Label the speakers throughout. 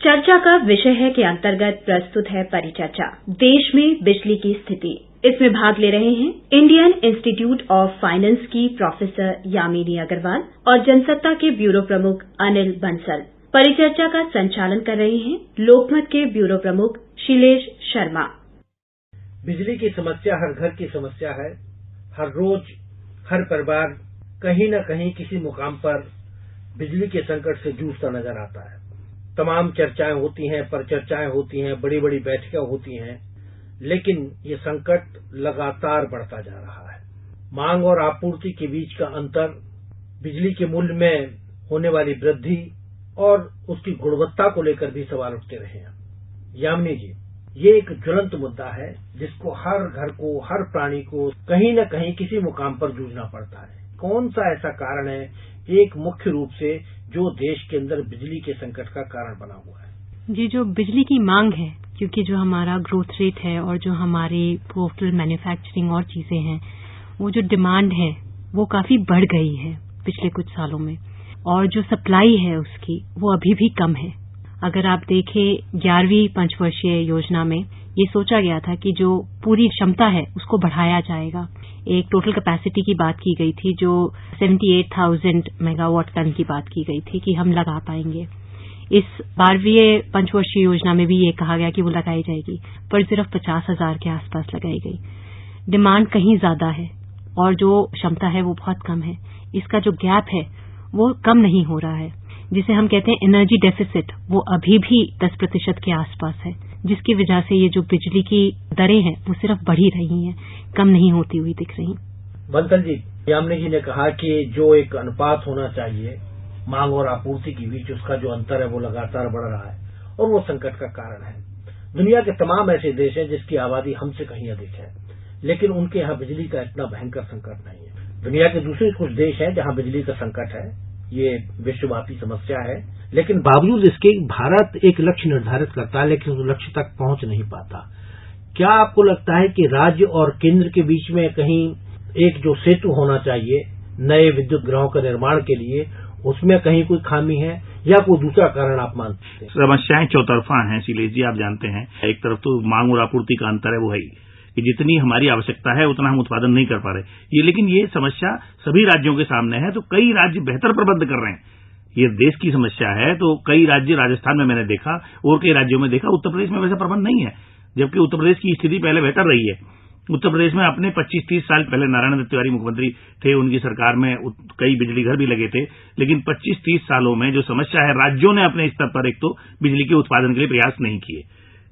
Speaker 1: चर्चा का विषय है के अंतर्गत प्रस्तुत है परिचर्चा, देश में बिजली की स्थिति। इसमें भाग ले रहे हैं इंडियन इंस्टीट्यूट ऑफ फाइनेंस की प्रोफेसर यामिनी अग्रवाल और जनसत्ता के ब्यूरो प्रमुख अनिल बंसल। परिचर्चा का संचालन कर रहे हैं लोकमत के ब्यूरो प्रमुख शिलेश शर्मा।
Speaker 2: बिजली की समस्या हर घर की समस्या है। हर रोज हर परिवार कहीं न कहीं किसी मुकाम पर बिजली के संकट से जूझता नजर आता है। तमाम चर्चाएं होती हैं, परिचर्चाएं होती हैं, बड़ी बड़ी बैठकें होती हैं, लेकिन ये संकट लगातार बढ़ता जा रहा है। मांग और आपूर्ति के बीच का अंतर, बिजली के मूल्य में होने वाली वृद्धि और उसकी गुणवत्ता को लेकर भी सवाल उठते रहे हैं। यामिनी जी, ये एक ज्वलंत मुद्दा है जिसको हर घर को, हर प्राणी को कहीं न कहीं किसी मुकाम पर जूझना पड़ता है। कौन सा ऐसा कारण है एक मुख्य रूप से जो देश के अंदर बिजली के संकट का कारण बना हुआ है?
Speaker 3: जी, जो बिजली की मांग है, क्योंकि जो हमारा ग्रोथ रेट है और जो हमारी टोटल मैन्युफैक्चरिंग और चीजें हैं, वो जो डिमांड है वो काफी बढ़ गई है पिछले कुछ सालों में, और जो सप्लाई है उसकी वो अभी भी कम है। अगर आप देखें 11वीं पंचवर्षीय योजना में ये सोचा गया था कि जो पूरी क्षमता है उसको बढ़ाया जाएगा। एक टोटल कैपेसिटी की बात की गई थी जो 78,000 मेगावाट टन की बात की गई थी कि हम लगा पाएंगे। इस 12वीं पंचवर्षीय योजना में भी ये कहा गया कि वो लगाई जाएगी, पर सिर्फ 50,000 के आसपास लगाई गई। डिमांड कहीं ज्यादा है और जो क्षमता है वो बहुत कम है। इसका जो गैप है वो कम नहीं हो रहा है, जिसे हम कहते हैं एनर्जी डेफिसिट, वो अभी भी 10% के आसपास है, जिसकी वजह से ये जो बिजली की दरें हैं वो सिर्फ बढ़ ही रही हैं, कम नहीं होती हुई दिख रही।
Speaker 2: बंसल जी, यामिनी जी ने कहा कि जो एक अनुपात होना चाहिए मांग और आपूर्ति के बीच, उसका जो अंतर है वो लगातार बढ़ रहा है और वो संकट का कारण है। दुनिया के तमाम ऐसे देश हैं जिसकी आबादी हमसे कहीं अधिक है, लेकिन उनके यहाँ बिजली का इतना भयंकर संकट नहीं है। दुनिया के दूसरे कुछ देश हैं जहाँ बिजली का संकट है, ये विश्वव्यापी समस्या है, लेकिन बावजूद इसके भारत एक लक्ष्य निर्धारित करता है लेकिन उस लक्ष्य तक पहुंच नहीं पाता। क्या आपको लगता है कि राज्य और केंद्र के बीच में कहीं एक जो सेतु होना चाहिए नए विद्युत गृहों के निर्माण के लिए, उसमें कहीं कोई खामी है या कोई दूसरा कारण आप मानते हैं?
Speaker 4: समस्याएं चौतरफा हैं शिलेश जी, आप जानते हैं। एक तरफ तो मांग और आपूर्ति का अंतर है, वो है कि जितनी हमारी आवश्यकता है उतना हम उत्पादन नहीं कर पा रहे ये, लेकिन ये समस्या सभी राज्यों के सामने है। तो कई राज्य बेहतर प्रबंध कर रहे हैं। ये देश की समस्या है, तो कई राज्य, राजस्थान में मैंने देखा और कई राज्यों में देखा, उत्तर प्रदेश में वैसा प्रबंध नहीं है, जबकि उत्तर प्रदेश की स्थिति पहले बेहतर रही है। उत्तर प्रदेश में अपने 25-30 साल पहले नारायण दत्त तिवारी मुख्यमंत्री थे, उनकी सरकार में कई बिजली घर भी लगे थे, लेकिन 25-30 सालों में जो समस्या है, राज्यों ने अपने स्तर पर एक तो बिजली के उत्पादन के लिए प्रयास नहीं किए।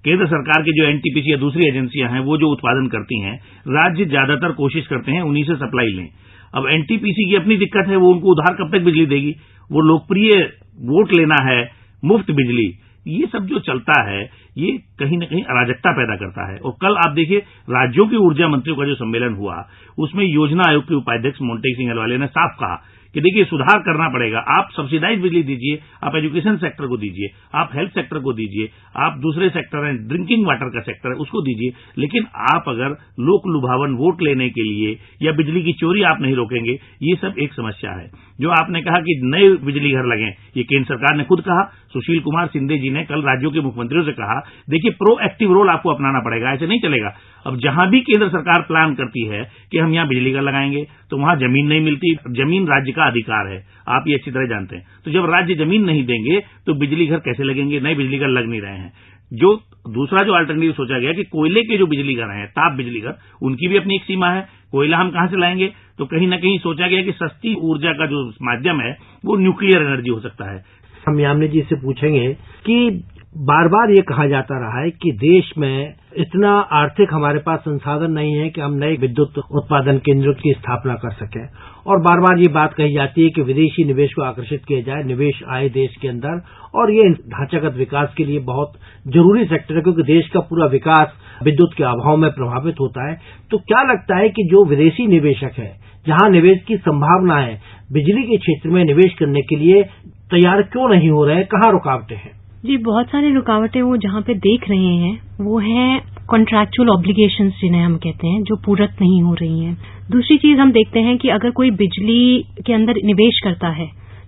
Speaker 4: केंद्र सरकार की जो एनटीपीसी या दूसरी एजेंसियां हैं वो जो उत्पादन करती हैं, राज्य ज्यादातर कोशिश करते हैं उन्हीं से सप्लाई लें। अब एनटीपीसी की अपनी दिक्कत है, वो उनको उधार कब तक बिजली देगी? वो लोकप्रिय वोट लेना है, मुफ्त बिजली, ये सब जो चलता है ये कहीं न कहीं अराजकता पैदा करता है। और कल आप देखिए राज्यों के ऊर्जा मंत्रियों का जो सम्मेलन हुआ, उसमें योजना आयोग के उपाध्यक्ष मोंटेक सिंह अहलवालिया ने साफ कहा कि देखिए सुधार करना पड़ेगा। आप सब्सिडाइज बिजली दीजिए, आप एजुकेशन सेक्टर को दीजिए, आप हेल्थ सेक्टर को दीजिए, आप दूसरे सेक्टर हैं, ड्रिंकिंग वाटर का सेक्टर है, उसको दीजिए, लेकिन आप अगर लोक लुभावन वोट लेने के लिए या बिजली की चोरी आप नहीं रोकेंगे, ये सब एक समस्या है। जो आपने कहा कि नए बिजली घर लगें, ये केंद्र सरकार ने खुद कहा। सुशील कुमार शिंदे जी ने कल राज्यों के मुख्यमंत्रियों से कहा, देखिए प्रोएक्टिव रोल आपको अपनाना पड़ेगा, ऐसे नहीं चलेगा। अब जहां भी केंद्र सरकार प्लान करती है कि हम यहां बिजली घर लगाएंगे, तो वहां जमीन नहीं मिलती। जमीन राज्य का अधिकार है, आप ये अच्छी तरह जानते हैं। तो जब राज्य जमीन नहीं देंगे तो बिजली घर कैसे लगेंगे? नए बिजली घर लग नहीं रहे हैं। जो दूसरा जो अल्टरनेटिव सोचा गया कि कोयले के जो बिजली घर हैं, ताप बिजली घर, उनकी भी अपनी एक सीमा है। कोयला हम कहां से लाएंगे? तो कहीं ना कहीं सोचा गया कि सस्ती ऊर्जा का जो माध्यम है वो न्यूक्लियर एनर्जी हो सकता है।
Speaker 2: हम यामिनी जी से पूछेंगे कि बार बार ये कहा जाता रहा है कि देश में इतना आर्थिक हमारे पास संसाधन नहीं है कि हम नए विद्युत उत्पादन केंद्रों की स्थापना कर सकें, और बार बार ये बात कही जाती है कि विदेशी निवेश को आकर्षित किया जाए, निवेश आए देश के अंदर, और ये ढांचागत विकास के लिए बहुत जरूरी सेक्टर है क्योंकि देश का पूरा विकास विद्युत के अभाव में प्रभावित होता है। तो क्या लगता है कि जो विदेशी निवेशक है, जहां निवेश की संभावना है, बिजली के क्षेत्र में निवेश करने के लिए तैयार क्यों नहीं हो रहे हैं? कहाँ रुकावटें हैं?
Speaker 3: जी, बहुत सारी रुकावटें वो जहां पे देख रहे हैं वो है कॉन्ट्रैक्चुअल ऑब्लिगेशंस जिन्हें हम कहते हैं, जो पूरत नहीं हो रही हैं। दूसरी चीज हम देखते हैं कि अगर कोई बिजली के अंदर निवेश करता है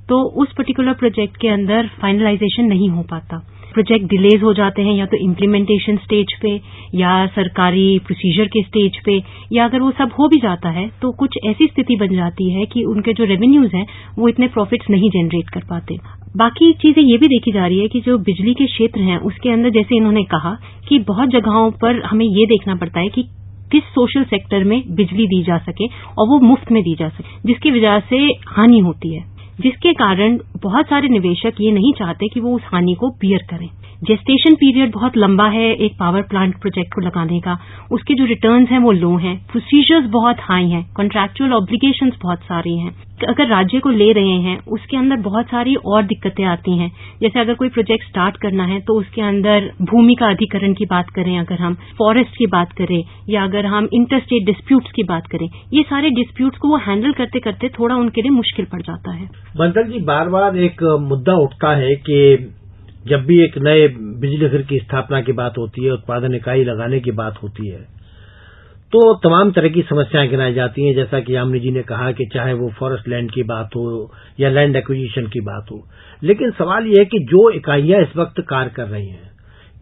Speaker 3: तो उस पर्टिकुलर प्रोजेक्ट के अंदर फाइनलाइजेशन नहीं हो पाता। प्रोजेक्ट डिलेज हो जाते हैं या तो इम्प्लीमेंटेशन स्टेज पे या सरकारी प्रोसीजर के स्टेज पे, या अगर वो सब हो भी जाता है तो कुछ ऐसी स्थिति बन जाती है कि उनके जो रेवेन्यूज हैं वो इतने प्रॉफिट्स नहीं जनरेट कर पाते। बाकी चीजें ये भी देखी जा रही है कि जो बिजली के क्षेत्र हैं उसके अंदर, जैसे इन्होंने कहा कि बहुत जगहों पर हमें ये देखना पड़ता है कि किस सोशल सेक्टर में बिजली दी जा सके और वो मुफ्त में दी जा सके, जिसकी वजह से हानि होती है, जिसके कारण बहुत सारे निवेशक ये नहीं चाहते कि वो उस हानि को बियर करें। जेस्टेशन पीरियड बहुत लंबा है एक पावर प्लांट प्रोजेक्ट को लगाने का, उसके जो रिटर्न्स हैं वो लो हैं, प्रोसीजर्स बहुत हाई हैं, कॉन्ट्रैक्चुअल ऑब्लिगेशंस बहुत सारी हैं। अगर राज्य को ले रहे हैं उसके अंदर बहुत सारी और दिक्कतें आती हैं, जैसे अगर कोई प्रोजेक्ट स्टार्ट करना है तो उसके अंदर भूमि का अधिकरण की बात करें, अगर हम फॉरेस्ट की बात करें या अगर हम इंटरस्टेट डिस्प्यूट्स की बात करें, ये सारे डिस्प्यूट्स को वो हैंडल करते करते थोड़ा उनके लिए मुश्किल पड़ जाता है।
Speaker 2: बंसल जी, बार बार एक मुद्दा उठता है कि जब भी एक नए बिजली घर की स्थापना की बात होती है, उत्पादन इकाई लगाने की बात होती है, तो तमाम तरह की समस्याएं गिनाई जाती हैं। जैसा कि यामिनी जी ने कहा कि चाहे वो फॉरेस्ट लैंड की बात हो या लैंड एक्विजिशन की बात हो, लेकिन सवाल यह है कि जो इकाइयां इस वक्त कार्य कर रही हैं,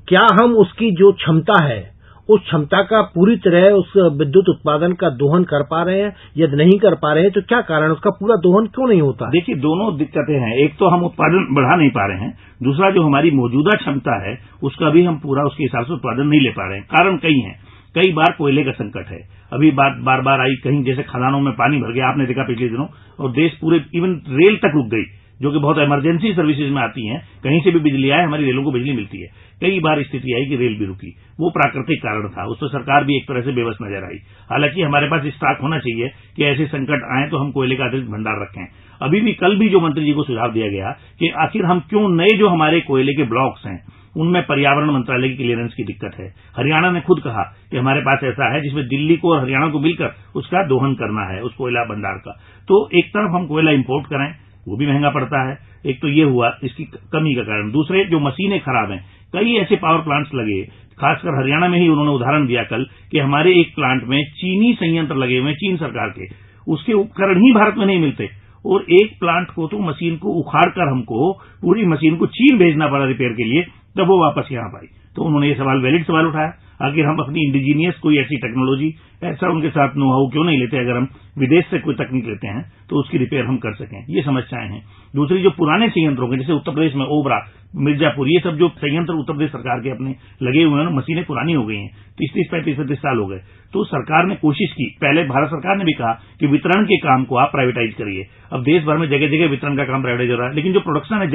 Speaker 2: क्या हम उसकी जो क्षमता है उस क्षमता का पूरी तरह उस विद्युत उत्पादन का दोहन कर पा रहे हैं? यदि नहीं कर पा रहे हैं तो क्या कारण, उसका पूरा दोहन क्यों नहीं होता?
Speaker 4: देखिए, दोनों दिक्कतें हैं। एक तो हम उत्पादन बढ़ा नहीं पा रहे हैं, दूसरा जो हमारी मौजूदा क्षमता है उसका भी हम पूरा उसके हिसाब से उत्पादन नहीं ले पा रहे हैं। कारण कई हैं। कई बार कोयले का संकट है, अभी बात बार बार आई, कहीं जैसे खदानों में पानी भर गया, आपने देखा पिछले दिनों, और देश पूरे इवन रेल तक रुक गई, जो कि बहुत इमरजेंसी सर्विसेज में आती हैं। कहीं से भी बिजली आए, हमारी रेलों को बिजली मिलती है। कई बार स्थिति आई कि रेल भी रुकी, वो प्राकृतिक कारण था, उस पर सरकार भी एक तरह से बेबस नजर आई। हालांकि हमारे पास स्टॉक होना चाहिए कि ऐसे संकट आए तो हम कोयले का अतिरिक्त भंडार रखें। अभी भी कल भी जो मंत्री जी को सुझाव दिया गया कि आखिर हम क्यों नए जो हमारे कोयले के ब्लॉक्स हैं उनमें पर्यावरण मंत्रालय की क्लियरेंस की दिक्कत है। हरियाणा ने खुद कहा कि हमारे पास ऐसा है जिसमें दिल्ली को और हरियाणा को मिलकर उसका दोहन करना है, उस कोयला भंडार का। तो एक तरफ हम कोयला इंपोर्ट करें, वो भी महंगा पड़ता है। एक तो ये हुआ इसकी कमी का कारण। दूसरे, जो मशीनें खराब हैं, कई ऐसे पावर प्लांट्स लगे, खासकर हरियाणा में ही उन्होंने उदाहरण दिया कल कि हमारे एक प्लांट में चीनी संयंत्र लगे हुए हैं, चीन सरकार के, उसके उपकरण ही भारत में नहीं मिलते, और एक प्लांट को तो मशीन को उखाड़ कर हमको पूरी मशीन को चीन भेजना पड़ा रिपेयर के लिए, तब वो वापस यहां पाई। तो उन्होंने ये सवाल, वैलिड सवाल उठाया, आखिर हम अपनी इंडिजीनियस कोई ऐसी टेक्नोलॉजी, ऐसा उनके साथ नो हाउ क्यों नहीं लेते? अगर हम विदेश से कोई तकनीक लेते हैं तो उसकी रिपेयर हम कर सकें। ये समस्याएं हैं। दूसरी, जो पुराने संयंत्रों के, जैसे उत्तर प्रदेश में ओबरा, मिर्जापुर, ये सब जो संयंत्र उत्तर प्रदेश सरकार के अपने लगे हुए हैं, मशीनें पुरानी हो गई हैं, 30-35 साल हो गए। तो सरकार ने कोशिश की, पहले भारत सरकार ने भी कहा कि वितरण के काम को आप प्राइवेटाइज करिए। अब देश भर में जगह जगह वितरण का काम प्राइवेटाइज हो रहा है, लेकिन जो प्रोडक्शन है,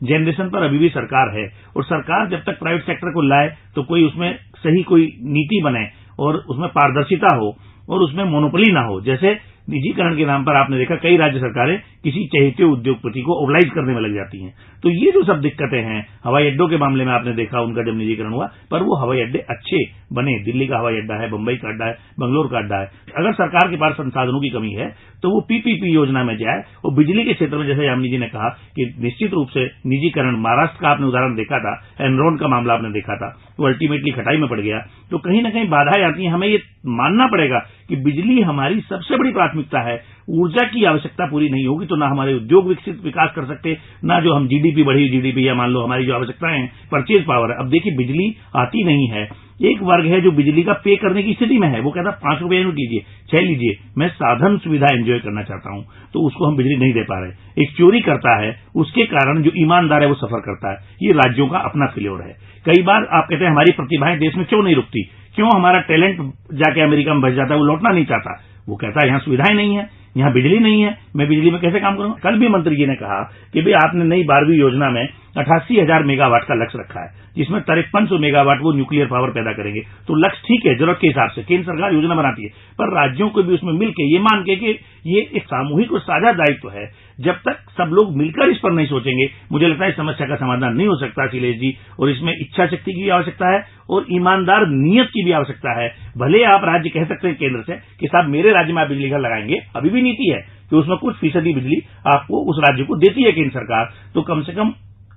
Speaker 4: जनरेशन पर अभी भी सरकार है। और सरकार जब तक प्राइवेट सेक्टर को लाए तो कोई उसमें सही कोई नीति बने और उसमें पारदर्शिता हो और उसमें मोनोपोली ना हो। जैसे निजीकरण के नाम पर आपने देखा कई राज्य सरकारें किसी चहेते उद्योगपति को ओबलाइज करने में लग जाती हैं। तो ये जो सब दिक्कतें हैं, हवाई अड्डों के मामले में आपने देखा उनका जब निजीकरण हुआ, पर वो हवाई अड्डे अच्छे बने। दिल्ली का हवाई अड्डा है, बंबई का अड्डा है, बंगलोर का अड्डा है। अगर सरकार के पास संसाधनों की कमी है तो वो पीपीपी योजना में जाए। और बिजली के क्षेत्र में जैसे यामिनी जी ने कहा कि निश्चित रूप से निजीकरण, महाराष्ट्र का आपने उदाहरण देखा था, एनरॉन का मामला आपने देखा था, वो अल्टीमेटली खटाई में पड़ गया। तो कहीं ना कहीं बाधाएं आती हैं। हमें ये मानना पड़ेगा कि बिजली हमारी सबसे बड़ी प्राथमिकता है। ऊर्जा की आवश्यकता पूरी नहीं होगी तो ना हमारे उद्योग विकास कर सकते, ना जो हम जीडीपी बढ़ी, जीडीपी या मान लो हमारी जो आवश्यकताएं हैं, परचेज पावर है। अब देखिए, बिजली आती नहीं है। एक वर्ग है जो बिजली का पे करने की स्थिति में है, वो कहता 5 रुपए यूनिट लीजिए, 6 लीजिए, मैं साधन सुविधा एंजॉय करना चाहता हूं, तो उसको हम बिजली नहीं दे पा रहे। एक चोरी करता है, उसके कारण जो ईमानदार है वो सफर करता है। ये राज्यों का अपना फेल्योर है। कई बार आप कहते हैं हमारी प्रतिभाएं देश में क्यों नहीं रुकती, क्यों हमारा टैलेंट जाके अमेरिका में बच जाता है, वो लौटना नहीं चाहता। वो कहता है यहां सुविधाएं नहीं है, यहां बिजली नहीं है, मैं बिजली में कैसे काम करूंगा। कल भी मंत्री जी ने कहा कि भाई आपने नई 12वीं योजना में 88,000 मेगावाट का लक्ष्य रखा है, जिसमें 5300 मेगावाट वो न्यूक्लियर पावर पैदा करेंगे। तो लक्ष्य ठीक है, जरूरत के हिसाब से केंद्र सरकार योजना बनाती है, पर राज्यों को भी उसमें मिलकर ये मान के कि ये एक सामूहिक और साझा दायित्व है। जब तक सब लोग मिलकर इस पर नहीं सोचेंगे, मुझे लगता है इस समस्या का समाधान नहीं हो सकता शैलेश जी। और इसमें इच्छा शक्ति की भी आवश्यकता है और ईमानदार नीयत की भी आवश्यकता है। भले आप राज्य कह सकते हैं केंद्र से कि साहब मेरे राज्य में आप बिजली घर लगाएंगे, अभी भी नीति है कि उसमें कुछ फीसदी बिजली आपको उस राज्य को देती है केंद्र सरकार, तो कम से कम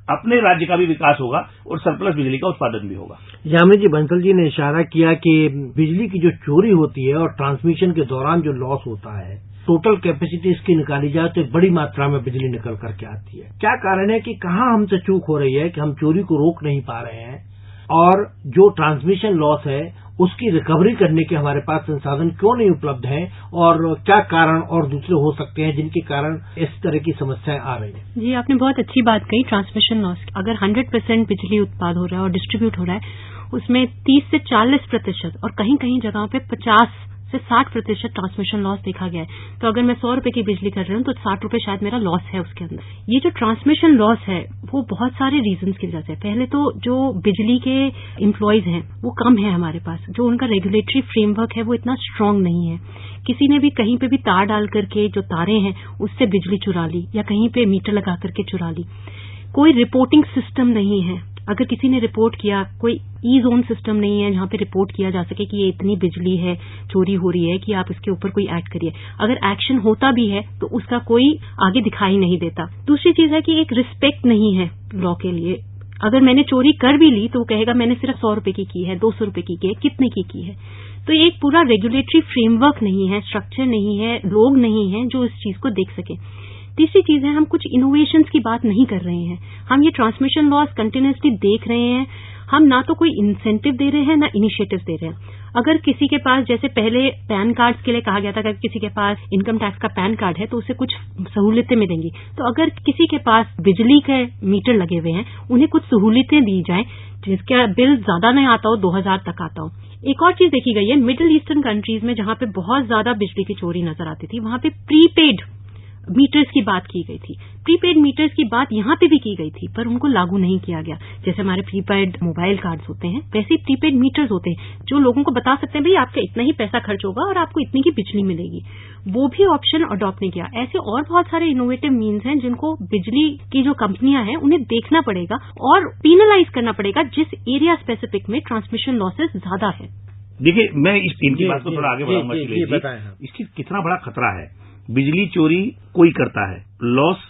Speaker 4: अपने राज्य का भी विकास होगा और सरप्लस बिजली का उत्पादन भी होगा।
Speaker 2: यामिनी जी, बंसल जी ने इशारा किया कि बिजली की जो चोरी होती है और ट्रांसमिशन के दौरान जो लॉस होता है, टोटल कैपेसिटी इसकी निकाली जाए तो एक बड़ी मात्रा में बिजली निकल करके आती है। क्या कारण है कि कहाँ हमसे चूक हो रही है कि हम चोरी को रोक नहीं पा रहे हैं, और जो ट्रांसमिशन लॉस है उसकी रिकवरी करने के हमारे पास संसाधन क्यों नहीं उपलब्ध हैं, और क्या कारण और दूसरे हो सकते हैं जिनके कारण इस तरह की समस्याएं आ रही हैं?
Speaker 3: जी, आपने बहुत अच्छी बात कही। ट्रांसमिशन लॉस, अगर 100% बिजली उत्पाद हो रहा है और डिस्ट्रीब्यूट हो रहा है, उसमें 30 से 40% और कहीं कहीं जगहों पे 50 से 60% ट्रांसमिशन लॉस देखा गया है। तो अगर मैं 100 रुपए की बिजली कर रही हूँ तो 60 रुपए शायद मेरा लॉस है उसके अंदर। ये जो ट्रांसमिशन लॉस है वो बहुत सारे रीजंस की वजह से। पहले तो जो बिजली के एम्प्लॉयज हैं वो कम है हमारे पास, जो उनका रेगुलेटरी फ्रेमवर्क है वो इतना स्ट्रांग नहीं है। किसी ने भी कहीं पे भी तार डाल करके जो तारे हैं उससे बिजली चुरा ली, या कहीं पे मीटर लगा करके चुरा ली। कोई रिपोर्टिंग सिस्टम नहीं है। अगर किसी ने रिपोर्ट किया, कोई ई जोन सिस्टम नहीं है जहां पे रिपोर्ट किया जा सके कि ये इतनी बिजली है चोरी हो रही है, कि आप इसके ऊपर कोई एक्ट करिए। अगर एक्शन होता भी है तो उसका कोई आगे दिखाई नहीं देता। दूसरी चीज है कि एक रिस्पेक्ट नहीं है लॉ के लिए। अगर मैंने चोरी कर भी ली तो वो कहेगा मैंने सिर्फ 100 रुपए की है, 200 रुपए की है, कितने की है। तो ये एक पूरा रेगुलेटरी फ्रेमवर्क नहीं है, स्ट्रक्चर नहीं है, लोग नहीं है जो इस चीज को देख सके। तीसरी चीज है, हम कुछ इनोवेशंस की बात नहीं कर रहे हैं। हम ये ट्रांसमिशन लॉस कंटिन्यूसली देख रहे हैं। हम ना तो कोई इंसेंटिव दे रहे हैं ना इनिशिएटिव दे रहे हैं। अगर किसी के पास, जैसे पहले पैन कार्ड्स के लिए कहा गया था कि किसी के पास इनकम टैक्स का पैन कार्ड है तो उसे कुछ सहूलियतें मिलेंगी, तो अगर किसी के पास बिजली के मीटर लगे हुए हैं उन्हें कुछ सहूलियतें दी जाएं जिसका बिल ज्यादा नहीं आता हो, 2000 तक आता हो। एक और चीज देखी गई है, मिडिल ईस्टर्न कंट्रीज में जहां पे बहुत ज्यादा बिजली की चोरी नजर आती थी, वहां पे प्रीपेड मीटर्स की बात की गई थी। प्रीपेड मीटर्स की बात यहां पे भी की गई थी, पर उनको लागू नहीं किया गया। जैसे हमारे प्रीपेड मोबाइल कार्ड्स होते हैं, वैसे ही प्रीपेड मीटर्स होते हैं जो लोगों को बता सकते हैं भाई आपका इतना ही पैसा खर्च होगा और आपको इतनी की बिजली मिलेगी। वो भी ऑप्शन अडॉप्ट नहीं किया। ऐसे और बहुत सारे इनोवेटिव मीन्स हैं जिनको बिजली की जो कंपनियां हैं उन्हें देखना पड़ेगा और पीनलाइज करना पड़ेगा जिस एरिया स्पेसिफिक में ट्रांसमिशन लॉसेस ज्यादा है।
Speaker 4: देखिए, मैं इस टीम की बात को थोड़ा आगे बढ़ाऊंगा। इसकी कितना बड़ा खतरा है। बिजली चोरी कोई करता है, लॉस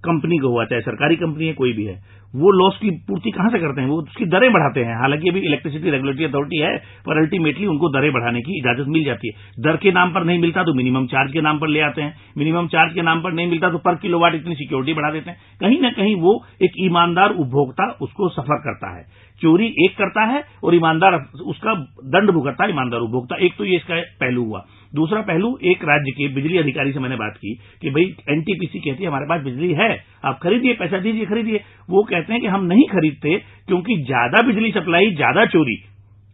Speaker 4: कंपनी को हुआ, चाहे सरकारी कंपनी है कोई भी है, वो लॉस की पूर्ति कहां से करते हैं? वो उसकी दरें बढ़ाते हैं। हालांकि अभी इलेक्ट्रिसिटी रेगुलेटरी अथॉरिटी है, पर अल्टीमेटली उनको दरें बढ़ाने की इजाजत मिल जाती है। दर के नाम पर नहीं मिलता तो मिनिमम चार्ज के नाम पर ले आते हैं, मिनिमम चार्ज के नाम पर नहीं मिलता तो पर किलोवाट इतनी सिक्योरिटी बढ़ा देते हैं। कहीं ना कहीं वो एक ईमानदार उपभोक्ता उसको सफर करता है। चोरी एक करता है और ईमानदार उसका दंड भुगतता है ईमानदार उपभोक्ता। एक तो ये इसका पहलू हुआ। दूसरा पहलू, एक राज्य के बिजली अधिकारी से मैंने बात की कि भाई एनटीपीसी कहती है हमारे पास बिजली है, आप खरीदिए, पैसा दीजिए, खरीदिए। वो कहते हैं कि हम नहीं खरीदते क्योंकि ज्यादा बिजली सप्लाई ज्यादा चोरी,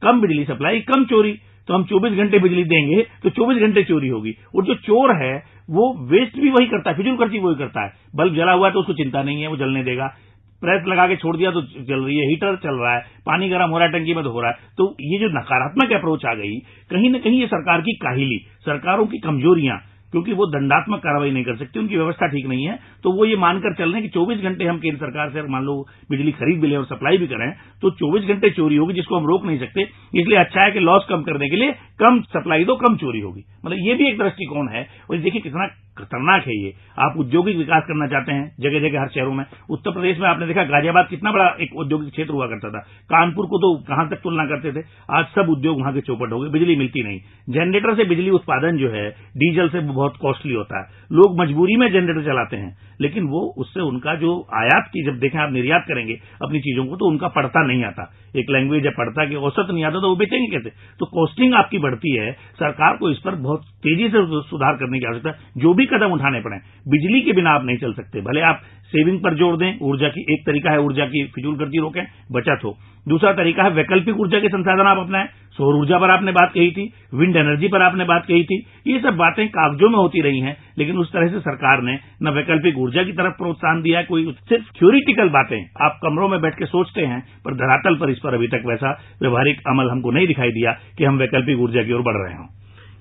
Speaker 4: कम बिजली सप्लाई कम चोरी। तो हम 24 घंटे बिजली देंगे तो 24 घंटे चोरी होगी। और जो चोर है वो वेस्ट भी वही करता है, फिजूल खर्ची वही करता है। बल्ब जला हुआ है तो उसको चिंता नहीं है, वो जलने देगा। प्रेस लगा के छोड़ दिया तो चल रही है, हीटर चल रहा है, पानी गर्म हो रहा है टंकी में तो हो रहा है। तो ये जो नकारात्मक अप्रोच आ गई, कहीं ना कहीं ये सरकार की काहिली, सरकारों की कमजोरियां, क्योंकि वो दंडात्मक कार्रवाई नहीं कर सकती, उनकी व्यवस्था ठीक नहीं है। तो वो ये मानकर चल रहे हैं कि 24 घंटे हम केंद्र सरकार से मान लो बिजली खरीद भी लें और सप्लाई भी करें तो 24 घंटे चोरी होगी, जिसको हम रोक नहीं सकते। इसलिए अच्छा है कि लॉस कम करने के लिए कम सप्लाई दो, कम चोरी होगी। मतलब ये भी एक दृष्टिकोण है। और देखिए कितना खतरनाक है ये। आप औद्योगिक विकास करना चाहते हैं जगह जगह हर शहरों में। उत्तर प्रदेश में आपने देखा गाजियाबाद कितना बड़ा एक औद्योगिक क्षेत्र हुआ करता था, कानपुर को तो कहां तक तुलना करते थे। आज सब उद्योग वहां के चौपट हो गए, बिजली मिलती नहीं। जनरेटर से बिजली उत्पादन जो है डीजल से बहुत कॉस्टली होता है, लोग मजबूरी में जनरेटर चलाते हैं, लेकिन वो उससे उनका जो आयात की, जब देखें आप निर्यात करेंगे अपनी चीजों को तो उनका पड़ता नहीं आता। एक लैंग्वेज है पड़ता कि औसत नहीं आता तो वो बेचेंगे कैसे? तो कॉस्टिंग आपकी बढ़ती है। सरकार को इस पर बहुत तेजी से सुधार करने की आवश्यकता है। जो भी कदम उठाने पड़े, बिजली के बिना आप नहीं चल सकते। भले आप सेविंग पर जोर दें, ऊर्जा की एक तरीका है ऊर्जा की फिजूलखर्ची रोकें, बचत हो। दूसरा तरीका है वैकल्पिक ऊर्जा के संसाधन आप अपनाएं। सौर ऊर्जा पर आपने बात कही थी, विंड एनर्जी पर आपने बात कही थी। ये सब बातें कागजों में होती रही हैं, लेकिन उस तरह से सरकार ने न वैकल्पिक ऊर्जा की तरफ प्रोत्साहन दिया है। कोई सिर्फ थ्योरिटिकल बातें आप कमरों में बैठ के सोचते हैं, पर धरातल पर इस पर अभी तक वैसा व्यवहारिक अमल हमको नहीं दिखाई दिया कि हम वैकल्पिक ऊर्जा की ओर बढ़ रहे हों।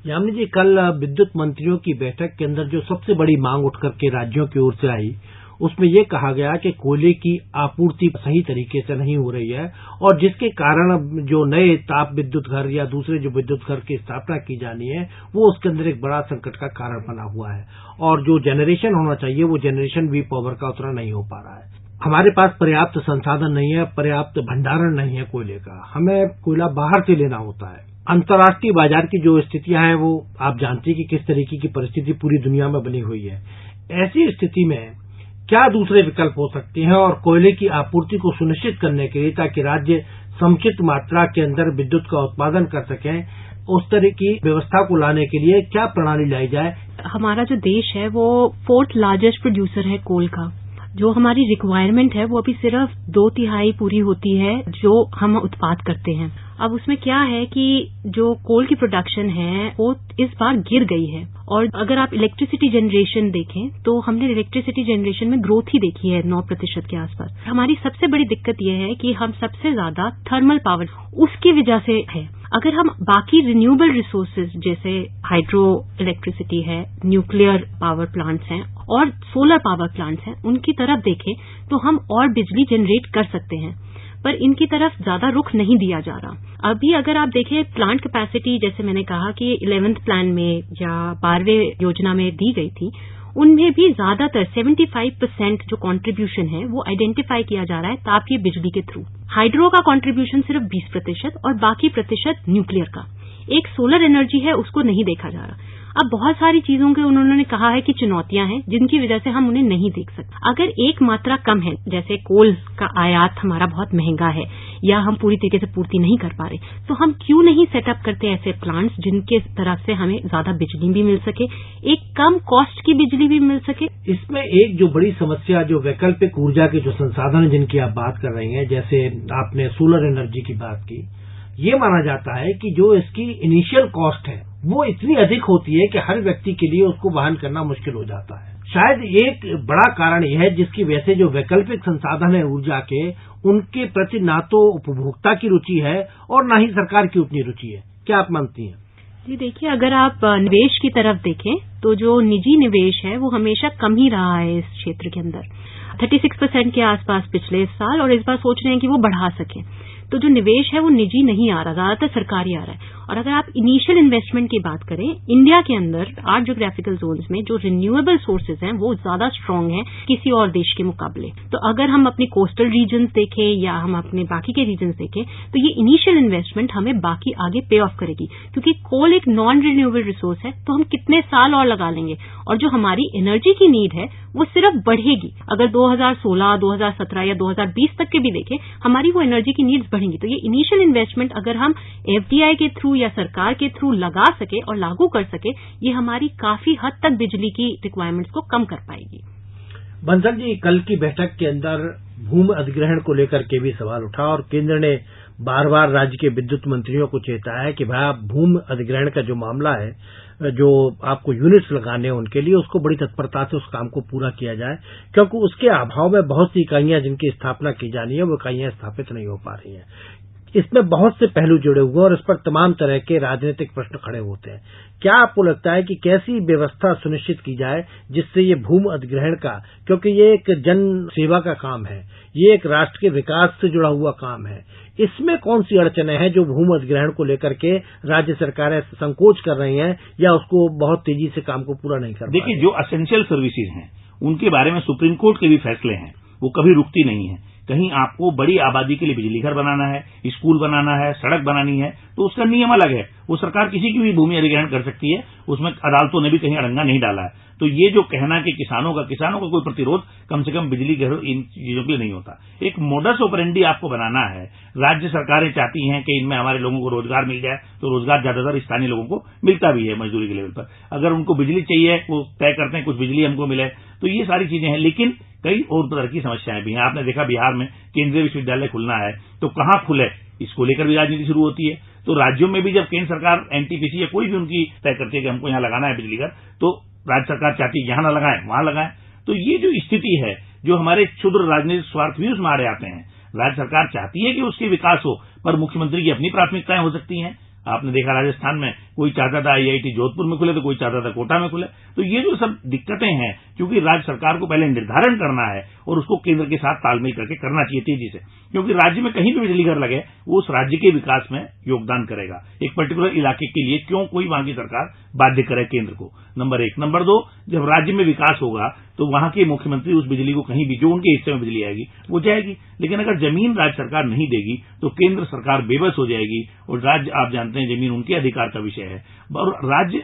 Speaker 2: यामिनी जी, कल विद्युत मंत्रियों की बैठक के अंदर जो सबसे बड़ी मांग उठकर के राज्यों की ओर से आई, उसमें यह कहा गया कि कोयले की आपूर्ति सही तरीके से नहीं हो रही है और जिसके कारण जो नए ताप विद्युत घर या दूसरे जो विद्युत घर की स्थापना की जानी है वो उसके अंदर एक बड़ा संकट का कारण बना हुआ है। और जो जनरेशन होना चाहिए वो जनरेशन भी पावर का उतना नहीं हो पा रहा है। हमारे पास पर्याप्त संसाधन नहीं है, पर्याप्त भंडारण नहीं है कोयले का। हमें कोयला बाहर से लेना होता है अंतर्राष्ट्रीय बाजार की जो स्थितियां हैं वो आप जानते हैं कि किस तरीके की परिस्थिति पूरी दुनिया में बनी हुई है। ऐसी स्थिति में क्या दूसरे विकल्प हो सकते हैं और कोयले की आपूर्ति को सुनिश्चित करने के लिए ताकि राज्य समुचित मात्रा के अंदर विद्युत का उत्पादन कर सकें, उस तरह की व्यवस्था को लाने के लिए क्या प्रणाली लाई जाए?
Speaker 3: हमारा जो देश है वो 4th लार्जेस्ट प्रोड्यूसर है कोल का। जो हमारी रिक्वायरमेंट है वो अभी सिर्फ 2/3 पूरी होती है जो हम उत्पाद करते हैं। अब उसमें क्या है कि जो कोल की प्रोडक्शन है वो इस बार गिर गई है, और अगर आप इलेक्ट्रिसिटी जनरेशन देखें तो हमने इलेक्ट्रिसिटी जनरेशन में ग्रोथ ही देखी है 9% के आसपास। हमारी सबसे बड़ी दिक्कत यह है कि हम सबसे ज्यादा थर्मल पावर उसकी वजह से है। अगर हम बाकी रिन्यूएबल रिसोर्सेज जैसे हाइड्रो इलेक्ट्रिसिटी है, न्यूक्लियर पावर प्लांट्स हैं और सोलर पावर प्लांट्स हैं, उनकी तरफ देखें तो हम और बिजली जनरेट कर सकते हैं, पर इनकी तरफ ज्यादा रुख नहीं दिया जा रहा। अभी अगर आप देखें प्लांट कैपेसिटी, जैसे मैंने कहा कि 11th प्लान में या 12वें योजना में दी गई थी, उनमें भी ज्यादातर 75% जो कंट्रीब्यूशन है वो आइडेंटिफाई किया जा रहा है तापीय बिजली के थ्रू। हाइड्रो का कंट्रीब्यूशन सिर्फ 20% और बाकी प्रतिशत न्यूक्लियर का। एक सोलर एनर्जी है उसको नहीं देखा जा रहा। अब बहुत सारी चीजों के उन्होंने कहा है कि चुनौतियां हैं जिनकी वजह से हम उन्हें नहीं देख सकते। अगर एक मात्रा कम है, जैसे कोल का आयात हमारा बहुत महंगा है या हम पूरी तरीके से पूर्ति नहीं कर पा रहे, तो हम क्यों नहीं सेटअप करते ऐसे प्लांट्स जिनके तरफ से हमें ज्यादा बिजली भी मिल सके, एक कम कॉस्ट की बिजली भी मिल सके।
Speaker 2: इसमें एक जो बड़ी समस्या जो वैकल्पिक ऊर्जा के जो संसाधन है जिनकी आप बात कर रही हैं, जैसे आपने सोलर एनर्जी की बात की, ये माना जाता है कि जो इसकी इनिशियल कॉस्ट है वो इतनी अधिक होती है कि हर व्यक्ति के लिए उसको वहन करना मुश्किल हो जाता है। शायद एक बड़ा कारण यह है जिसकी वजह से जो वैकल्पिक संसाधन है ऊर्जा के, उनके प्रति ना तो उपभोक्ता की रुचि है और ना ही सरकार की उतनी रुचि है। क्या आप मानती हैं?
Speaker 3: जी देखिए, अगर आप निवेश की तरफ देखें तो जो निजी निवेश है वो हमेशा कम ही रहा है इस क्षेत्र के अंदर, 36% के आसपास पिछले साल, और इस बार सोच रहे हैं कि वो बढ़ा सके। तो जो निवेश है वो निजी नहीं आ रहा, ज्यादातर सरकारी आ रहा है। और अगर आप इनिशियल इन्वेस्टमेंट की बात करें, इंडिया के अंदर 8 ज्योग्राफिकल जोन्स में जो रिन्यूएबल सोर्सेज हैं वो ज्यादा स्ट्रांग है किसी और देश के मुकाबले। तो अगर हम अपनी कोस्टल रीजन्स देखें या हम अपने बाकी के रीजन्स देखें तो ये इनिशियल इन्वेस्टमेंट हमें बाकी आगे पे ऑफ करेगी, क्योंकि कोल एक नॉन रिन्यूएबल रिसोर्स है, तो हम कितने साल और लगा लेंगे, और जो हमारी एनर्जी की नीड है वो सिर्फ बढ़ेगी। अगर 2016, 2017 या 2020 तक के भी देखें, हमारी वो एनर्जी की नीड्स बढ़ेंगी। तो ये इनिशियल इन्वेस्टमेंट अगर हम एफडीआई के थ्रू या सरकार के थ्रू लगा सके और लागू कर सके, ये हमारी काफी हद तक बिजली की रिक्वायरमेंट्स को कम कर पाएगी।
Speaker 2: बंसल जी, कल की बैठक के अंदर भूमि अधिग्रहण को लेकर के भी सवाल उठा और केंद्र ने बार बार राज्य के विद्युत मंत्रियों को चेताया है कि भाई आप भूमि अधिग्रहण का जो मामला है, जो आपको यूनिट्स लगाने हैं उनके लिए, उसको बड़ी तत्परता से उस काम को पूरा किया जाए, क्योंकि उसके अभाव में बहुत सी इकाइयां जिनकी स्थापना की जानी है वो इकाइयां स्थापित नहीं हो पा रही हैं। इसमें बहुत से पहलू जुड़े हुए और इस पर तमाम तरह के राजनीतिक प्रश्न खड़े होते हैं। क्या आपको लगता है कि कैसी व्यवस्था सुनिश्चित की जाए जिससे ये भूमि अधिग्रहण का, क्योंकि ये एक जन सेवा का काम है, ये एक राष्ट्र के विकास से जुड़ा हुआ काम है, इसमें कौन सी अड़चनें हैं जो भूमि अधिग्रहण को लेकर के राज्य सरकारें संकोच कर रही हैं या उसको बहुत तेजी से काम को पूरा नहीं कर रही?
Speaker 4: देखिए, जो एसेंशियल सर्विसेज हैं उनके बारे में सुप्रीम कोर्ट के भी फैसले हैं, वो कभी रुकती नहीं है। कहीं आपको बड़ी आबादी के लिए बिजली घर बनाना है, स्कूल बनाना है, सड़क बनानी है, तो उसका नियम अलग है। वो सरकार किसी की भी भूमि अधिग्रहण कर सकती है, उसमें अदालतों ने भी कहीं अड़ंगा नहीं डाला है। तो ये जो कहना कि किसानों का कोई प्रतिरोध कम से कम बिजली घर इन चीजों के लिए नहीं होता। एक मोडस ऑपरेंडी आपको बनाना है। राज्य सरकारें चाहती हैं कि इनमें हमारे लोगों को रोजगार मिल जाए, तो रोजगार ज्यादातर स्थानीय लोगों को मिलता भी है मजदूरी के लेवल पर। अगर उनको बिजली चाहिए, वो तय करते हैं कुछ बिजली हमको मिले, तो ये सारी चीजें हैं। लेकिन कई और तरह की समस्याएं भी हैं। आपने देखा बिहार में केंद्रीय विश्वविद्यालय खुलना है, तो कहां खुले, इसको लेकर भी राजनीति शुरू होती है। तो राज्यों में भी जब केंद्र सरकार एनटीपीसी या कोई भी उनकी तय करती है कि हमको यहां लगाना है बिजली घर, तो राज्य सरकार चाहती है यहां ना लगाएं, वहां लगाएं। तो ये जो स्थिति है, जो हमारे क्षुद्र राजनीतिक स्वार्थ भी उसमें आड़े आते हैं। राज्य सरकार चाहती है कि उसके विकास हो, पर मुख्यमंत्री की अपनी प्राथमिकताएं हो सकती हैं। आपने देखा राजस्थान में कोई चाहता था IIT जोधपुर में खुले तो कोई चाहता था कोटा में खुले। तो ये जो सब दिक्कतें हैं, क्योंकि राज्य सरकार को पहले निर्धारण करना है और उसको केंद्र के साथ तालमेल करके करना चाहिए तेजी से, क्योंकि राज्य में कहीं भी बिजली घर लगे वो उस राज्य के विकास में योगदान करेगा। एक पर्टिकुलर इलाके के लिए क्यों कोई वहां की सरकार बाध्य करे केंद्र को, नंबर 1। नंबर 2, जब राज्य में विकास होगा तो वहां के मुख्यमंत्री उस बिजली को कहीं भी जो उनके हिस्से में बिजली आएगी वो जाएगी। लेकिन अगर जमीन राज्य सरकार नहीं देगी तो केंद्र सरकार बेबस हो जाएगी, और राज्य आप जानते हैं जमीन उनके अधिकार का विषय है। और राज्य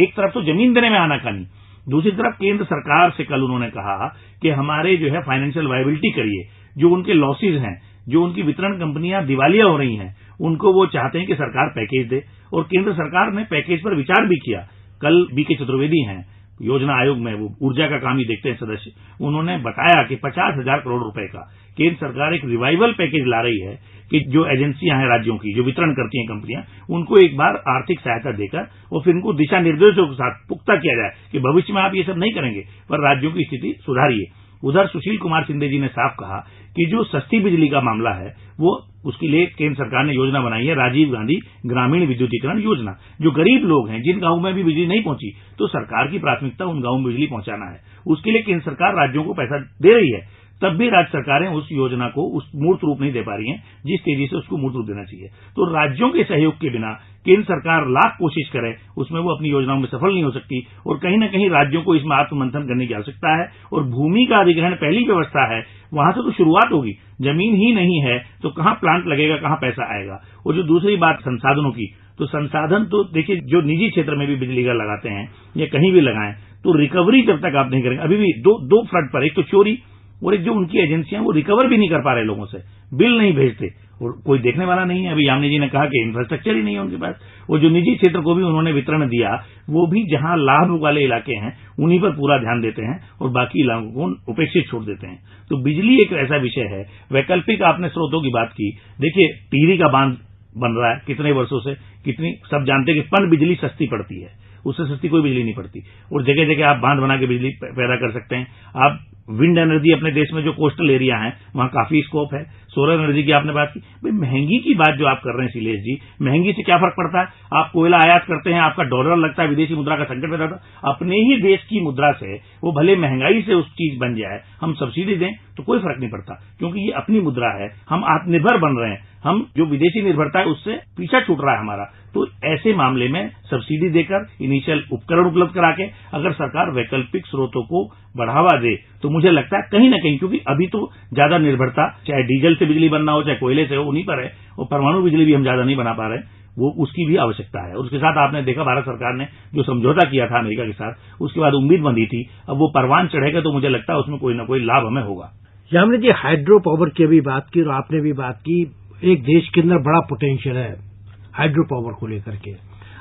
Speaker 4: एक तरफ तो जमीन देने में आनाकानी, दूसरी तरफ केंद्र सरकार से कल उन्होंने कहा कि हमारे जो है फाइनेंशियल वायबिलिटी करिए, जो उनके लॉसेज हैं, जो उनकी वितरण कंपनियां दिवालिया हो रही हैं, उनको वो चाहते हैं कि सरकार पैकेज दे, और केंद्र सरकार ने पैकेज पर विचार भी किया। कल BK चतुर्वेदी हैं योजना आयोग में, वो ऊर्जा का काम ही देखते हैं सदस्य, उन्होंने बताया कि 50,000 करोड़ रुपए का केंद्र सरकार एक रिवाइवल पैकेज ला रही है कि जो एजेंसियां हैं राज्यों की, जो वितरण करती हैं कंपनियां, उनको एक बार आर्थिक सहायता देकर और फिर उनको दिशा निर्देशों के साथ पुख्ता किया जाए कि भविष्य में आप ये सब नहीं करेंगे पर राज्यों की स्थिति सुधारिए। उधर सुशील कुमार शिंदे जी ने साफ कहा कि जो सस्ती बिजली का मामला है वो उसके लिए केंद्र सरकार ने योजना बनाई है, राजीव गांधी ग्रामीण विद्युतीकरण योजना। जो गरीब लोग हैं, जिन गांवों में भी बिजली नहीं पहुंची, तो सरकार की प्राथमिकता उन गांवों में बिजली पहुंचाना है। उसके लिए केंद्र सरकार राज्यों को पैसा दे रही है, तब भी राज्य सरकारें उस योजना को उस मूर्त रूप नहीं दे पा रही हैं जिस तेजी से उसको मूर्त रूप देना चाहिए। तो राज्यों के सहयोग के बिना केंद्र सरकार लाख कोशिश करे, उसमें वो अपनी योजनाओं में सफल नहीं हो सकती, और कहीं न कहीं राज्यों को इसमें आत्ममंथन करने की आवश्यकता है। और भूमि का अधिग्रहण पहली व्यवस्था है, वहां से तो शुरुआत होगी। जमीन ही नहीं है तो कहां प्लांट लगेगा, कहां पैसा आएगा। और जो दूसरी बात संसाधनों की, तो संसाधन तो देखिए, जो निजी क्षेत्र में भी बिजली घर लगाते हैं या कहीं भी लगाएं, तो रिकवरी जब तक आप नहीं करेंगे, अभी भी दो फ्रंट पर, एक तो चोरी और एक जो उनकी एजेंसियां वो रिकवर भी नहीं कर पा रहे लोगों से, बिल नहीं भेजते और कोई देखने वाला नहीं है। अभी यामिनी जी ने कहा कि इंफ्रास्ट्रक्चर ही नहीं है उनके पास। वो जो निजी क्षेत्र को भी उन्होंने वितरण दिया, वो भी जहां लाभ वाले इलाके हैं उन्हीं पर पूरा ध्यान देते हैं और बाकी इलाकों को उपेक्षित छोड़ देते हैं। तो बिजली एक ऐसा विषय है। वैकल्पिक आपने स्रोतों की बात की, देखिए टिहरी का बांध बन रहा है कितने वर्षों से, कितनी सब जानते हैं कि पन बिजली सस्ती पड़ती है, उससे सस्ती कोई बिजली नहीं पड़ती, और जगह जगह आप बांध बना के बिजली पैदा कर सकते हैं। आप विंड एनर्जी अपने देश में जो कोस्टल एरिया है वहां काफी स्कोप है। सोलर एनर्जी की आपने बात की, भाई महंगी की बात जो आप कर रहे हैं शैलेश जी, महंगी से क्या फर्क पड़ता है? आप कोयला आयात करते हैं, आपका डॉलर लगता है, विदेशी मुद्रा का संकट पैदा होता है। अपने ही देश की मुद्रा से वो भले महंगाई से उस चीज बन जाए, हम सब्सिडी दें तो कोई फर्क नहीं पड़ता, क्योंकि ये अपनी मुद्रा है, हम आत्मनिर्भर बन रहे हैं। हम जो विदेशी निर्भरता है उससे पीछा छूट रहा है हमारा। तो ऐसे मामले में सब्सिडी देकर, इनिशियल उपकरण उपलब्ध करा के अगर सरकार वैकल्पिक स्रोतों को बढ़ावा दे तो मुझे लगता है कहीं ना कहीं, क्योंकि अभी तो ज्यादा निर्भरता चाहे डीजल से बिजली बनना हो चाहे कोयले से हो, उन्हीं पर है, और परमाणु बिजली भी हम ज्यादा नहीं बना पा रहे, वो उसकी भी आवश्यकता है। और उसके साथ आपने देखा भारत सरकार ने जो समझौता किया था अमेरिका के साथ, उसके बाद उम्मीद बंधी थी, अब वो परवान चढ़ेगा तो मुझे लगता है उसमें कोई ना कोई लाभ हमें होगा।
Speaker 2: यामिनी जी, हाइड्रो पावर की भी बात की और आपने भी बात की, एक देश के अंदर बड़ा पोटेंशियल है हाइड्रो पावर को लेकर के।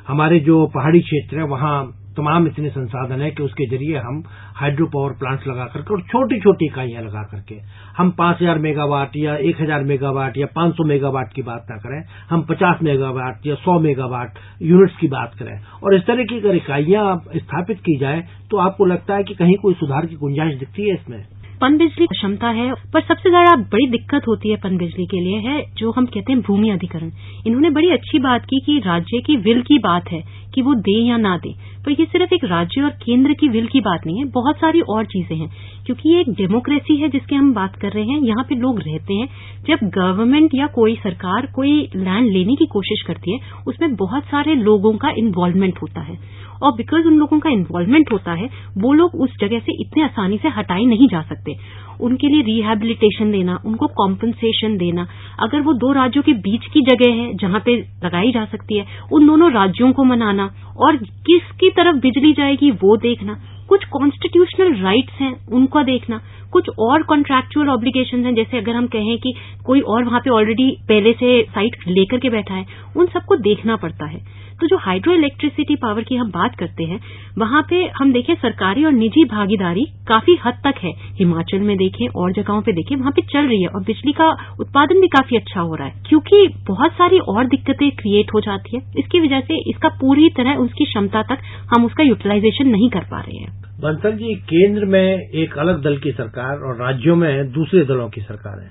Speaker 2: हमारे जो पहाड़ी क्षेत्र है वहां तमाम इतने संसाधन है कि उसके जरिए हम हाइड्रो पावर प्लांट्स लगा करके और छोटी छोटी इकाइयां लगा करके हम 5,000 मेगावाट या 1,000 मेगावाट या 500 मेगावाट की बात ना करें, हम 50 मेगावाट या 100 मेगावाट यूनिट्स की बात करें, और इस तरह की अगर इकाइयां स्थापित की जाए तो आपको लगता है कि कहीं कोई सुधार की गुंजाइश दिखती है इसमें?
Speaker 3: पन बिजली क्षमता है, पर सबसे ज्यादा बड़ी दिक्कत होती है पन बिजली के लिए है जो हम कहते हैं भूमि अधिग्रहण। इन्होंने बड़ी अच्छी बात की कि राज्य की विल की बात है कि वो दे या ना दे, पर ये सिर्फ एक राज्य और केंद्र की विल की बात नहीं है, बहुत सारी और चीजें हैं, क्योंकि ये एक डेमोक्रेसी है जिसकी हम बात कर रहे हैं। यहाँ पे लोग रहते हैं, जब गवर्नमेंट या कोई सरकार कोई लैंड लेने की कोशिश करती है उसमें बहुत सारे लोगों का इन्वॉल्वमेंट होता है, और बिकॉज उन लोगों का इन्वॉल्वमेंट होता है वो लोग उस जगह से इतने आसानी से हटाए नहीं जा सकते। उनके लिए रिहैबिलिटेशन देना, उनको कॉम्पनसेशन देना, अगर वो दो राज्यों के बीच की जगह है जहां पे लगाई जा सकती है, उन दोनों राज्यों को मनाना और किसकी तरफ बिजली जाएगी वो देखना, कुछ कॉन्स्टिट्यूशनल राइट्स हैं उनको देखना, कुछ और कॉन्ट्रैक्चुअल ऑब्लिगेशन हैं, जैसे अगर हम कहें कि कोई और वहां पे ऑलरेडी पहले से साइट लेकर के बैठा है, उन सबको देखना पड़ता है। तो जो हाइड्रो इलेक्ट्रिसिटी पावर की हम बात करते हैं वहां पे हम देखें सरकारी और निजी भागीदारी काफी हद तक है। हिमाचल में देखें और जगहों पे देखें वहां पे चल रही है और बिजली का उत्पादन भी काफी अच्छा हो रहा है, क्योंकि बहुत सारी और दिक्कतें क्रिएट हो जाती है। इसकी वजह से इसका पूरी तरह उसकी क्षमता तक हम उसका यूटिलाइजेशन नहीं कर पा रहे हैं।
Speaker 2: बंसल जी, केंद्र में एक अलग दल की सरकार और राज्यों में दूसरे दलों की सरकार है।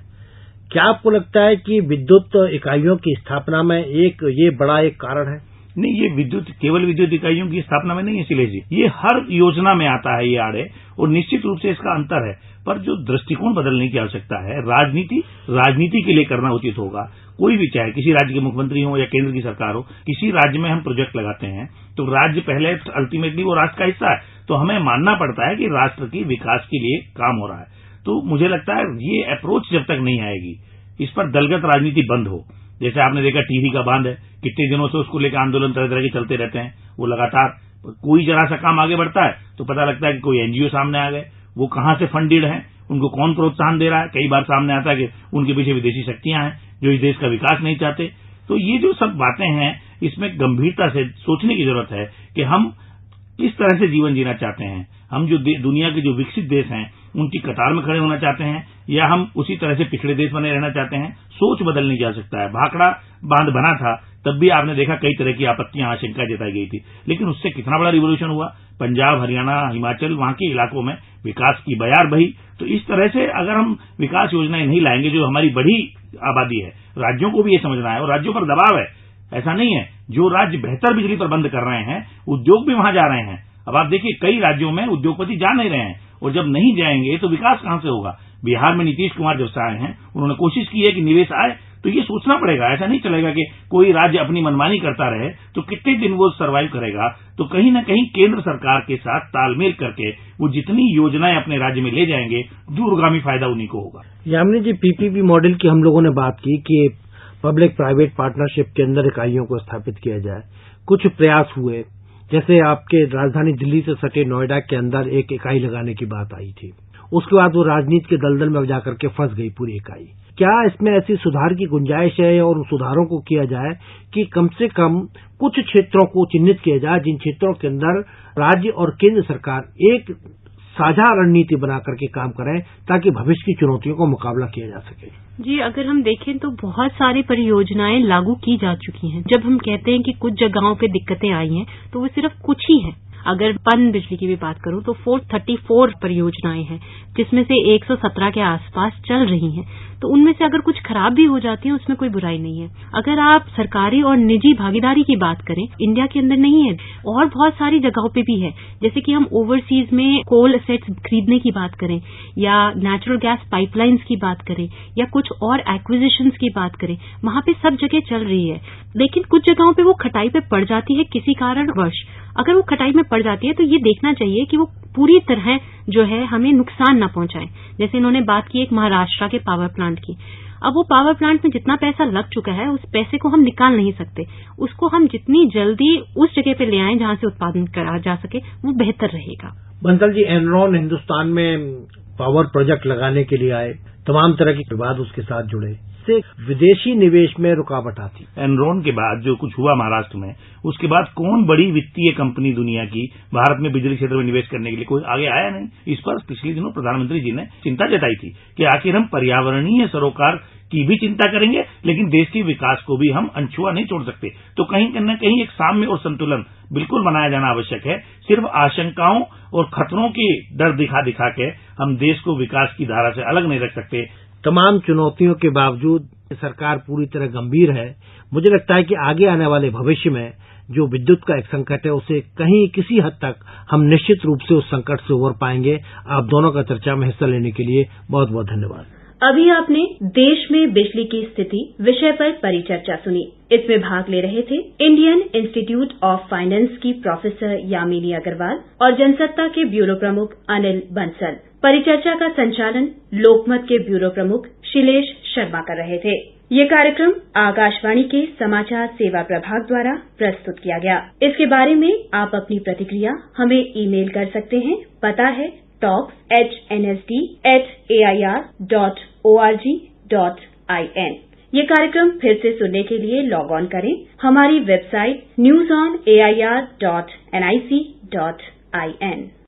Speaker 2: क्या आपको लगता है कि विद्युत इकाइयों की स्थापना में एक ये बड़ा एक कारण है?
Speaker 4: नहीं, ये केवल विद्युत इकाइयों की स्थापना में नहीं है शैलेश जी, ये हर योजना में आता है ये आड़े, और निश्चित रूप से इसका अंतर है। पर जो दृष्टिकोण बदलने की आवश्यकता है, राजनीति के लिए करना उचित होगा। कोई भी, चाहे किसी राज्य के मुख्यमंत्री हो या केंद्र की सरकार हो, किसी राज्य में हम प्रोजेक्ट लगाते हैं तो राज्य पहले अल्टीमेटली वो राष्ट्र का हिस्सा है, तो हमें मानना पड़ता है कि राष्ट्र की विकास के लिए काम हो रहा है। तो मुझे लगता है ये अप्रोच जब तक नहीं आएगी, इस पर दलगत राजनीति बंद हो। जैसे आपने देखा टिहरी का बांध है, कितने दिनों से उसको लेकर आंदोलन तरह तरह के चलते रहते हैं, वो लगातार कोई जरा सा काम आगे बढ़ता है तो पता लगता है कि कोई एनजीओ सामने आ गए, वो कहां से फंडेड है, उनको कौन प्रोत्साहन दे रहा है। कई बार सामने आता है कि उनके पीछे विदेशी शक्तियां हैं जो इस देश का विकास नहीं चाहते। तो ये जो सब बातें हैं, इसमें गंभीरता से सोचने की जरूरत है कि हम किस तरह से जीवन जीना चाहते हैं। हम जो दुनिया के जो विकसित देश हैं उनकी कतार में खड़े होना चाहते हैं, या हम उसी तरह से पिछड़े देश बने रहना चाहते हैं। सोच बदलनी जा सकता है। भाखड़ा बांध बना था तब भी आपने देखा कई तरह की आपत्तियां, आशंका जताई गई थी, लेकिन उससे कितना बड़ा रिवोल्यूशन हुआ। पंजाब, हरियाणा, हिमाचल, वहां के इलाकों में विकास की बयार बही। तो इस तरह से अगर हम विकास योजनाएं नहीं लाएंगे, जो हमारी बड़ी आबादी है, राज्यों को भी ये समझना है, और राज्यों पर दबाव है। ऐसा नहीं है, जो राज्य बेहतर बिजली प्रबंध कर रहे हैं, उद्योग भी वहां जा रहे हैं। अब आप देखिए, कई राज्यों में उद्योगपति जा नहीं रहे हैं, और जब नहीं जाएंगे तो विकास कहां से होगा। बिहार में नीतीश कुमार जब से आए हैं, उन्होंने कोशिश की है कि निवेश आए, तो ये सोचना पड़ेगा। ऐसा नहीं चलेगा कि कोई राज्य अपनी मनमानी करता रहे, तो कितने दिन वो सर्वाइव करेगा। तो कहीं ना कहीं केंद्र सरकार के साथ तालमेल करके वो जितनी योजनाएं अपने राज्य में ले जाएंगे, दूरगामी फायदा उन्हीं को होगा।
Speaker 2: यामिनी जी, पीपीपी मॉडल की हम लोगों ने बात की कि पब्लिक प्राइवेट पार्टनरशिप के अंदर इकाइयों को स्थापित किया जाए। कुछ प्रयास हुए, जैसे आपके राजधानी दिल्ली से सटे नोएडा के अंदर एक इकाई लगाने की बात आई थी, उसके बाद वो राजनीति के दलदल में जाकर के फंस गई पूरी इकाई। क्या इसमें ऐसी सुधार की गुंजाइश है, और उन सुधारों को किया जाए कि कम से कम कुछ क्षेत्रों को चिन्हित किया जाए जिन क्षेत्रों के अंदर राज्य और केंद्र सरकार एक साझा रणनीति बना करके काम करें, ताकि भविष्य की चुनौतियों का मुकाबला किया जा सके।
Speaker 3: जी, अगर हम देखें तो बहुत सारी परियोजनाएं लागू की जा चुकी हैं। जब हम कहते हैं कि कुछ जगहों पे दिक्कतें आई हैं, तो वो सिर्फ कुछ ही हैं। अगर पन बिजली की भी बात करूं तो 434 परियोजनाएं हैं, जिसमें से 117 के आसपास चल रही हैं। तो उनमें से अगर कुछ खराब भी हो जाती है, उसमें कोई बुराई नहीं है। अगर आप सरकारी और निजी भागीदारी की बात करें, इंडिया के अंदर नहीं है, और बहुत सारी जगहों पे भी है। जैसे कि हम ओवरसीज में कोल एसेट्स खरीदने की बात करें, या नेचुरल गैस पाइपलाइंस की बात करें, या कुछ और एक्विजिशंस की बात करें, वहां पे सब जगह चल रही है। लेकिन कुछ जगहों पे वो खटाई पे पड़ जाती है किसी कारणवश। अगर वो खटाई में पड़ जाती है तो ये देखना चाहिए कि वो पूरी तरह जो है हमें नुकसान न पहुंचाए। जैसे इन्होंने बात की एक महाराष्ट्र के पावर प्लांट की। अब वो पावर प्लांट में जितना पैसा लग चुका है, उस पैसे को हम निकाल नहीं सकते। उसको हम जितनी जल्दी उस जगह पे ले आएं जहां से उत्पादन करा जा सके, वो बेहतर रहेगा।
Speaker 2: बंसल जी, एनरॉन हिंदुस्तान में पावर प्रोजेक्ट लगाने के लिए आए, तमाम तरह के विवाद उसके साथ जुड़े, से विदेशी निवेश में रुकावट आती।
Speaker 4: एनरॉन के बाद जो कुछ हुआ महाराष्ट्र में, उसके बाद कौन बड़ी वित्तीय कंपनी दुनिया की भारत में बिजली क्षेत्र में निवेश करने के लिए कोई आगे आया नहीं। इस पर पिछले दिनों प्रधानमंत्री जी ने चिंता जताई थी कि आखिर हम पर्यावरणीय सरोकार की भी चिंता करेंगे, लेकिन देश के विकास को भी हम अनछुआ नहीं छोड़ सकते। तो कहीं न कहीं एक साम्य और संतुलन बिल्कुल बनाया जाना आवश्यक है। सिर्फ आशंकाओं और खतरों की डर दिखा दिखा के हम देश को विकास की धारा से अलग नहीं रख सकते।
Speaker 2: तमाम चुनौतियों के बावजूद सरकार पूरी तरह गंभीर है। मुझे लगता है कि आगे आने वाले भविष्य में जो विद्युत का एक संकट है, उसे कहीं किसी हद तक हम निश्चित रूप से उस संकट से उबर पाएंगे। आप दोनों का चर्चा में हिस्सा लेने के लिए बहुत बहुत धन्यवाद।
Speaker 1: अभी आपने देश में बिजली की स्थिति विषय पर परिचर्चा सुनी। इसमें भाग ले रहे थे इंडियन इंस्टीट्यूट ऑफ फाइनेंस की प्रोफेसर यामिनी अग्रवाल और जनसत्ता के ब्यूरो प्रमुख अनिल बंसल। परिचर्चा का संचालन लोकमत के ब्यूरो प्रमुख शैलेश शर्मा कर रहे थे। ये कार्यक्रम आकाशवाणी के समाचार सेवा प्रभाग द्वारा प्रस्तुत किया गया। इसके बारे में आप अपनी प्रतिक्रिया हमें ईमेल कर सकते हैं। पता है talks@nsd@air.org.in। ये कार्यक्रम फिर से सुनने के लिए लॉग ऑन करें हमारी वेबसाइट newsonair.nic.in।